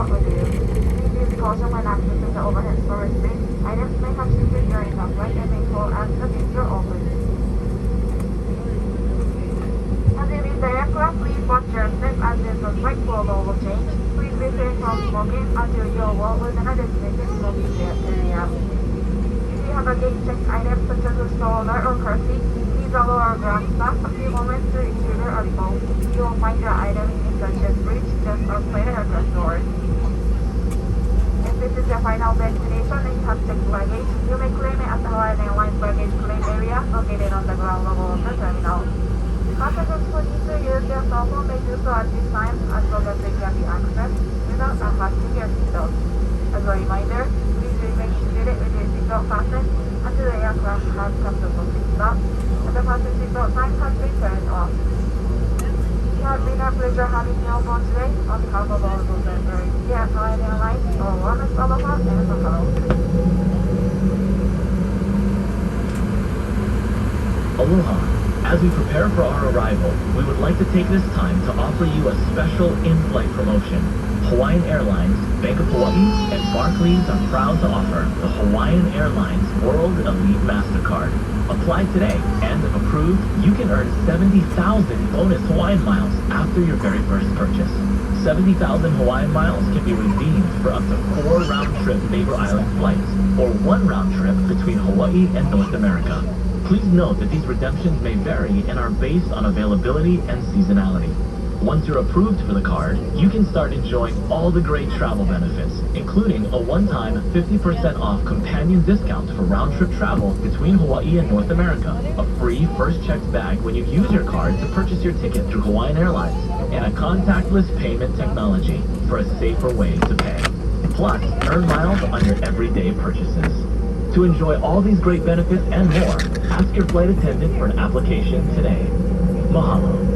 brought with you. Please use caution when accessing the overhead storage space. Items may have shifted during the flight and may fall as the seats are open. As you leave the aircraft, please watch your step as there's a slight flow will change. Please refrain from smoking until you're well within a designated smoking area. If you have a gate-checked item such as a stroller or car seat, please allow our ground staff a few moments to retrieve your phone. You will find your item in the chest bridge just outside the aircraft doors. If this is your final destination and you have checked luggage, you may claim it at the Hawaiian Airlines baggage claim area located on the ground level of the terminal. Passengers who need to use their cell phone may do so at this time as long as they can be accessed without unfastening your seatbelt. As a reminder, please remain seated with your seatbelt fastened until the aircraft has come to complete stop and the fasten seatbelt sign has been turned off. It has been a pleasure having you on board today. On behalf of all those members here at Hawaiian Airlines, our warmest aloha and mahalo. Aloha. As we prepare for our arrival, we would like to take this time to offer you a special in-flight promotion. Hawaiian Airlines, Bank of Hawaii, and Barclays are proud to offer the Hawaiian Airlines World Elite MasterCard. Apply today, and if approved, you can earn 70,000 bonus Hawaiian miles after your very first purchase. 70,000 Hawaiian miles can be redeemed for up to 4 round-trip Neighbor Island flights, or 1 round trip between Hawaii and North America. Please note that these redemptions may vary and are based on availability and seasonality. Once you're approved for the card, you can start enjoying all the great travel benefits, including a one-time 50% off companion discount for round-trip travel between Hawaii and North America, a free first-checked bag when you use your card to purchase your ticket through Hawaiian Airlines, and a contactless payment technology for a safer way to pay. Plus, earn miles on your everyday purchases. To enjoy all these great benefits and more, ask your flight attendant for an application today. Mahalo.